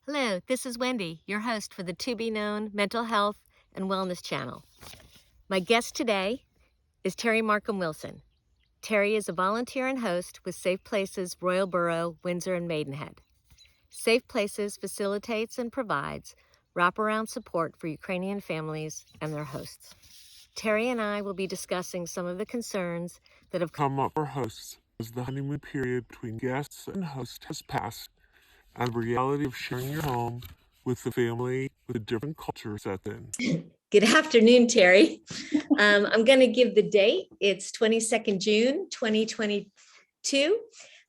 Hello, this is Wendy, your host for the To Be Known Mental Health and Wellness channel. My guest today is Terry Markham Wilson. Terry is a volunteer and host with Safe Places Royal Borough, Windsor, and Maidenhead. Safe Places facilitates and provides wraparound support for Ukrainian families and their hosts. Terry and I will be discussing some of the concerns that have come up for hosts as the honeymoon period between guests and host has passed, and the reality of sharing your home with the family with a different culture sets in. Good afternoon, Terry. I'm going to give the date. It's 22nd June, 2022.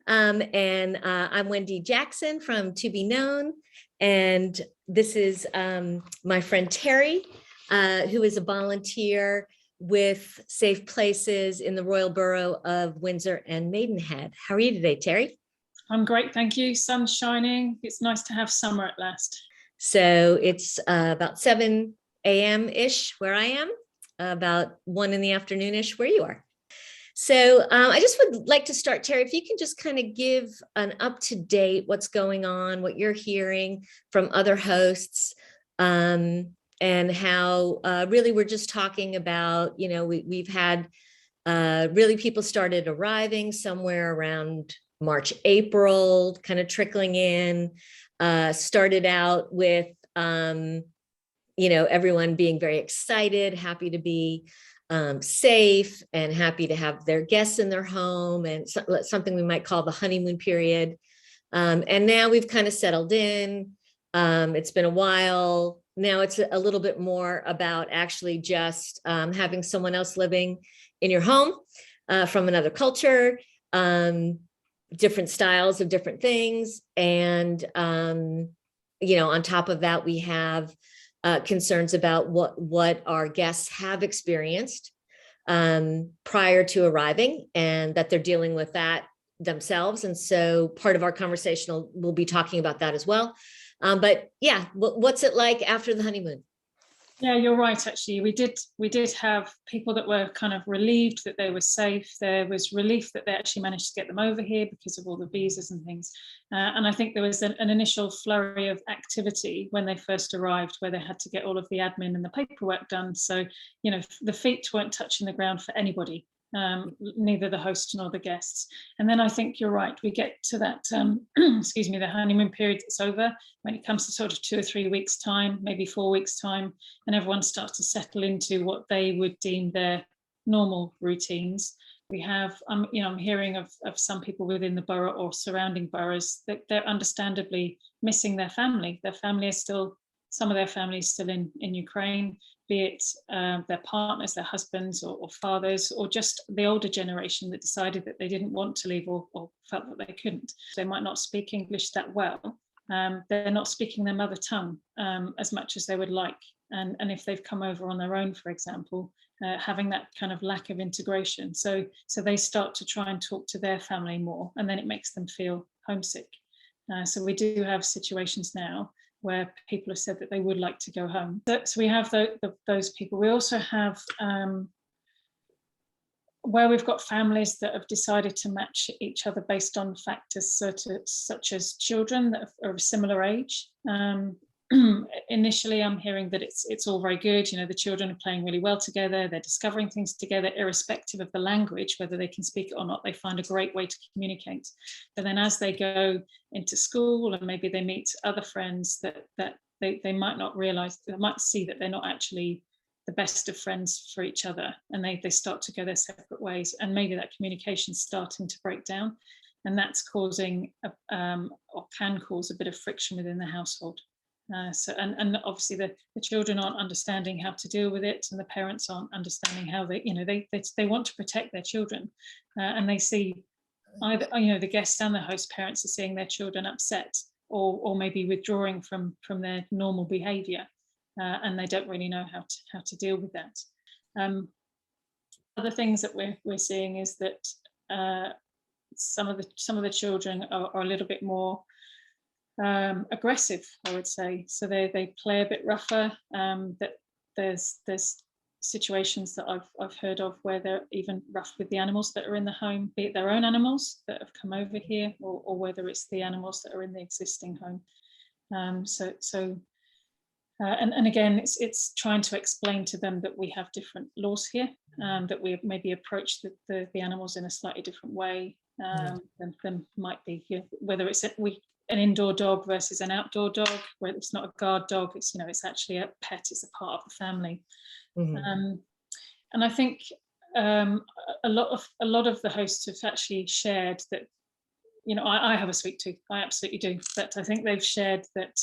And I'm Wendy Jackson from To Be Known. And this is my friend Terry, who is a volunteer with Safe Places in the Royal Borough of Windsor and Maidenhead. How are you today, Terry? I'm great, thank you. Sun's shining. It's nice to have summer at last. So it's about 7 a.m.-ish where I am, about 1 in the afternoon-ish where you are. So I just would like to start, Terry, if you can just kind of give an up-to-date what's going on, what you're hearing from other hosts, and how really we're just talking about, you know, we've had really people started arriving somewhere around March, April, kind of trickling in, started out with, you know, everyone being very excited, happy to be safe and happy to have their guests in their home, and something we might call the honeymoon period. And now we've kind of settled in. It's been a while. Now it's a little bit more about actually just having someone else living in your home from another culture, different styles of different things. And, you know, on top of that, we have concerns about what our guests have experienced prior to arriving, and that they're dealing with that themselves. And so part of our conversation will be talking about that as well. But yeah, what's it like after the honeymoon? Yeah, you're right. Actually, we did have people that were kind of relieved that they were safe. There was relief that they actually managed to get them over here because of all the visas and things. And I think there was an initial flurry of activity when they first arrived, where they had to get all of the admin and the paperwork done. So, you know, the feet weren't touching the ground for anybody. Neither the host nor the guests. And then I think you're right, we get to that, excuse me, the honeymoon period that's over, when it comes to sort of 2 or 3 weeks time, maybe 4 weeks time, and everyone starts to settle into what they would deem their normal routines. We have, you know, I'm hearing of some people within the borough or surrounding boroughs that they're understandably missing their family. Their family is still, some of their family is still in Ukraine, be it their partners, their husbands or fathers, or just the older generation that decided that they didn't want to leave or felt that they couldn't. They might not speak English that well. They're not speaking their mother tongue as much as they would like. And if they've come over on their own, for example, having that kind of lack of integration. So they start to try and talk to their family more, and then it makes them feel homesick. So we do have situations now where people have said that they would like to go home. So we have those people. We also have where we've got families that have decided to match each other based on factors such as children that are of similar age. Initially, I'm hearing that it's all very good. You know, the children are playing really well together. They're discovering things together, irrespective of the language, whether they can speak it or not. They find a great way to communicate. But then, as they go into school, and maybe they meet other friends that they might not realize, they might see that they're not actually the best of friends for each other, and they start to go their separate ways, and maybe that communication's starting to break down, and that's causing or can cause a bit of friction within the household. So obviously the children aren't understanding how to deal with it, and the parents aren't understanding how they want to protect their children, and they see either, you know, the guests and the host parents are seeing their children upset or maybe withdrawing from their normal behaviour, and they don't really know how to deal with that. Other things that we're seeing is that some of the children are a little bit more aggressive, I would say. So they play a bit rougher. That there's situations that I've heard of where they're even rough with the animals that are in the home, be it their own animals that have come over here, or whether it's the animals that are in the existing home. And again, it's trying to explain to them that we have different laws here, that we maybe approach the animals in a slightly different way than might be, whether it's an indoor dog versus an outdoor dog, where it's not a guard dog, it's it's actually a pet, it's a part of the family. And I think a lot of the hosts have actually shared that, I have a sweet tooth, I absolutely do, but I think they've shared that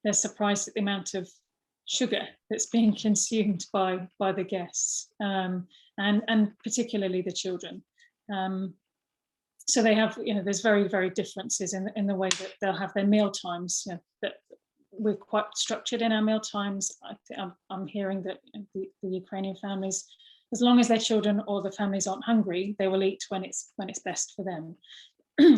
they're surprised at the amount of sugar that's being consumed by the guests, and particularly the children. So they have, there's very, very differences in the way that they'll have their meal times. That we're quite structured in our meal times. I'm hearing that the Ukrainian families, as long as their children or the families aren't hungry, they will eat when it's best for them.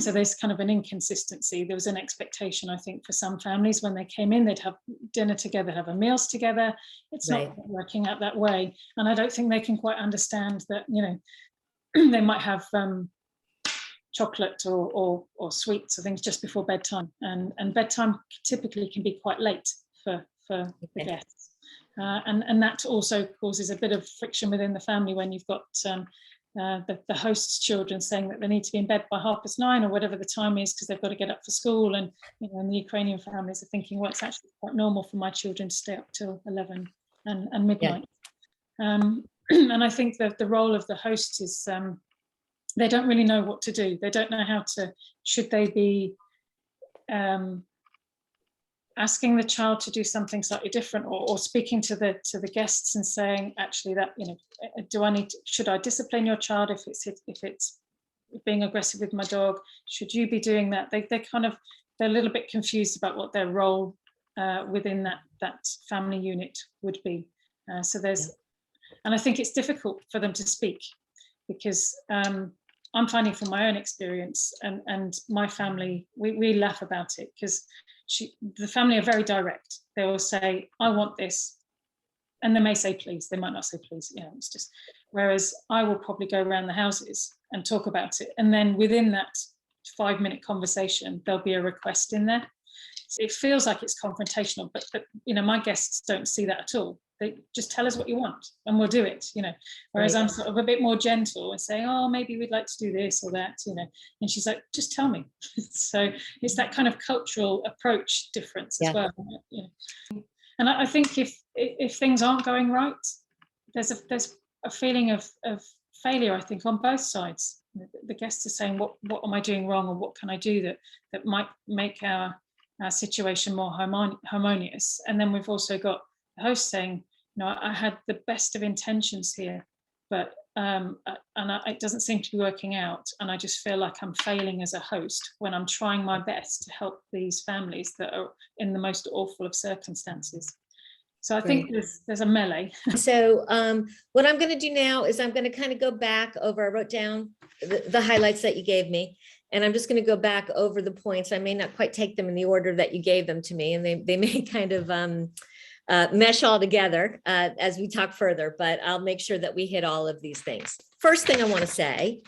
So there's kind of an inconsistency. There was an expectation, I think, for some families when they came in, they'd have dinner together, have meals together. It's not working out that way. And I don't think they can quite understand that, they might have chocolate or sweets or things just before bedtime. And bedtime typically can be quite late for the guests. And that also causes a bit of friction within the family when you've got the host's children saying that they need to be in bed by 9:30 or whatever the time is because they've got to get up for school, and and the Ukrainian families are thinking, well, it's actually quite normal for my children to stay up till 11 and midnight. And I think that the role of the host is they don't really know what to do. They don't know how to, should they be asking the child to do something slightly different, or speaking to the guests and saying, actually, that should I discipline your child if it's being aggressive with my dog? Should you be doing that? They're a little bit confused about what their role within that family unit would be. And I think it's difficult for them to speak, because I'm finding from my own experience and my family, we laugh about it, because the family are very direct. They will say, I want this. And they may say, please. They might not say, please. It's just, whereas I will probably go around the houses and talk about it. And then within that 5-minute conversation, there'll be a request in there. So it feels like it's confrontational, but my guests don't see that at all. They just tell us what you want and we'll do it, whereas I'm sort of a bit more gentle and saying, oh, maybe we'd like to do this or that, and she's like, just tell me. So it's that kind of cultural approach difference as well. And I think if things aren't going right, there's a feeling of failure, I think, on both sides. The guests are saying, what am I doing wrong, or what can I do that might make our situation more harmonious? And then we've also got the host saying, I had the best of intentions here, but it doesn't seem to be working out, and I just feel like I'm failing as a host when I'm trying my best to help these families that are in the most awful of circumstances. So I think there's a melee. So what I'm going to do now is I'm going to kind of go back over, I wrote down the highlights that you gave me, and I'm just going to go back over the points. I may not quite take them in the order that you gave them to me, and they may kind of mesh all together as we talk further, but I'll make sure that we hit all of these things. First thing I want to say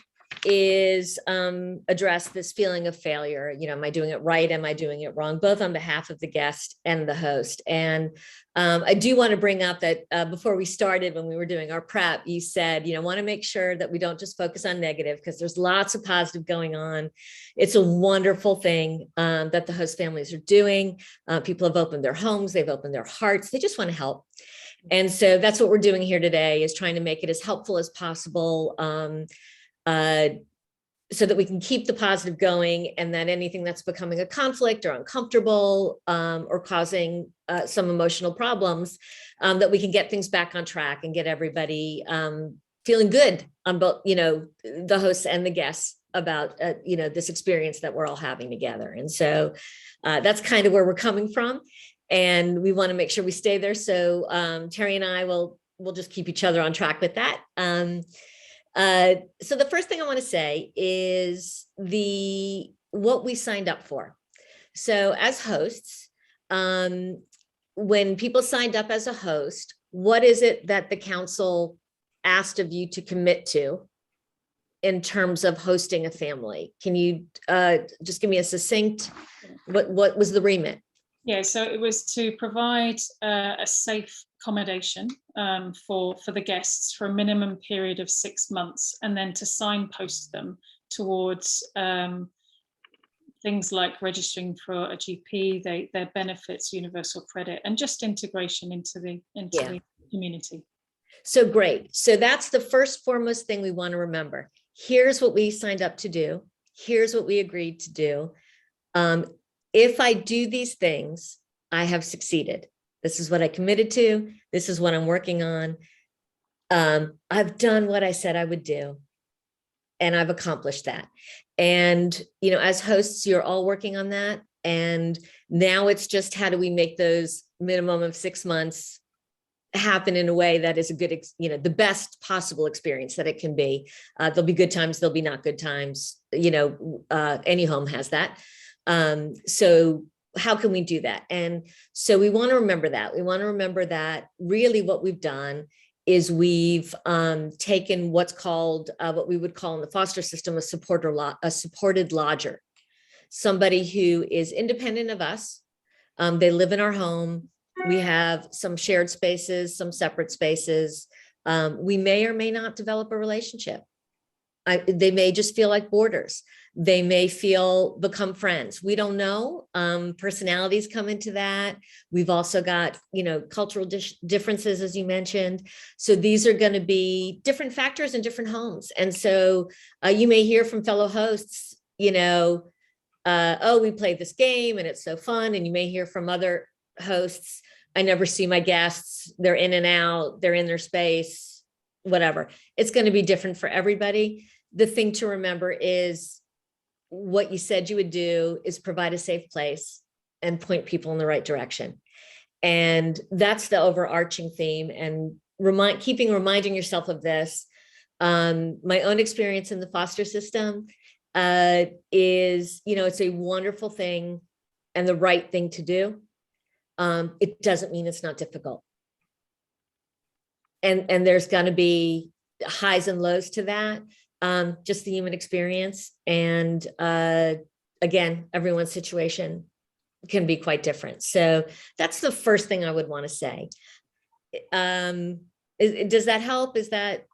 is address this feeling of failure. Am I doing it right? Am I doing it wrong? Both on behalf of the guest and the host. And I do want to bring up that before we started, when we were doing our prep, you said, want to make sure that we don't just focus on negative, because there's lots of positive going on. It's a wonderful thing that the host families are doing. People have opened their homes, they've opened their hearts, they just want to help. And so that's what we're doing here today, is trying to make it as helpful as possible, so that we can keep the positive going, and that anything that's becoming a conflict or uncomfortable or causing some emotional problems, that we can get things back on track and get everybody feeling good on both, the hosts and the guests about, this experience that we're all having together. And so that's kind of where we're coming from. And we want to make sure we stay there. So Terry and I will just keep each other on track with that. So the first thing I want to say is what we signed up for. So as hosts, when people signed up as a host, what is it that the council asked of you to commit to? in terms of hosting a family? Can you just give me a succinct, what was the remit? Yeah, so it was to provide a safe accommodation for the guests for a minimum period of 6 months, and then to signpost them towards things like registering for a GP, their benefits, universal credit, and just integration into the community. So great. So that's the first foremost thing we want to remember. Here's what we signed up to do. Here's what we agreed to do. If I do these things, I have succeeded. This is what I committed to. This is what I'm working on. I've done what I said I would do, and I've accomplished that. And, you know, as hosts, you're all working on that. And now it's just, how do we make those minimum of 6 months happen in a way that is a good, you know, the best possible experience that it can be. There'll be good times, there'll be not good times. You know, any home has that. So how can we do that? And so we want to remember that. We want to remember that really what we've done is we've taken what's called, what we would call in the foster system, a supported lodger, somebody who is independent of us. They live in our home. We have some shared spaces, some separate spaces. We may or may not develop a relationship. They may just feel like boarders. They may become friends. We don't know. Personalities come into that. We've also got, you know, cultural differences, as you mentioned. So these are going to be different factors in different homes. And so you may hear from fellow hosts, you know, oh, we played this game and it's so fun. And you may hear from other hosts, I never see my guests. They're in and out. They're in their space, whatever. It's going to be different for everybody. The thing to remember is what you said you would do is provide a safe place and point people in the right direction. And that's the overarching theme. And reminding yourself of this. My own experience in the foster system is, you know, it's a wonderful thing and the right thing to do. It doesn't mean it's not difficult. And there's going to be highs and lows to that. Just the human experience. And again, everyone's situation can be quite different. So that's the first thing I would want to say. Does that help? Is that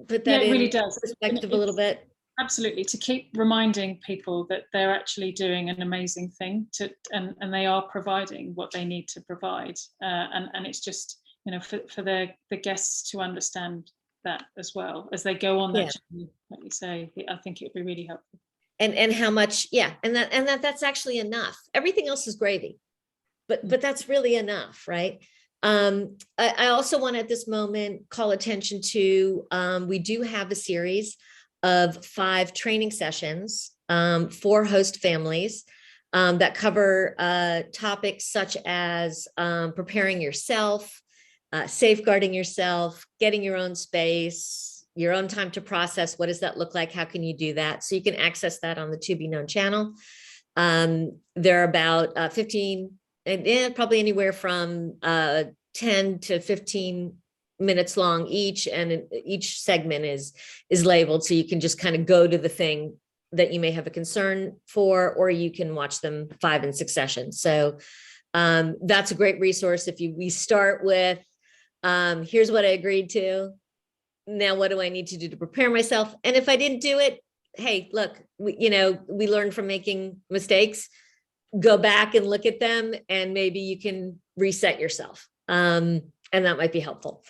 put that it in really does. Perspective a little bit? Absolutely, to keep reminding people that they're actually doing an amazing thing and they are providing what they need to provide. And it's just, you know, for the guests to understand that as well as they go on that journey, like you say. I think it would be really helpful. And how much, and that's actually enough. Everything else is gravy, but that's really enough, right? I also want at this moment call attention to, we do have a series of 5 training sessions for host families that cover topics such as preparing yourself, safeguarding yourself, getting your own space, your own time to process. What does that look like? How can you do that? So you can access that on the To Be Known channel. They're about 15, and probably anywhere from 10 to 15 minutes long each, and each segment is labeled, so you can just kind of go to the thing that you may have a concern for, or you can watch them 5 in succession. So that's a great resource. We start with here's what I agreed to. Now, what do I need to do to prepare myself? And if I didn't do it, hey, look, we learn from making mistakes. Go back and look at them, and maybe you can reset yourself. And that might be helpful.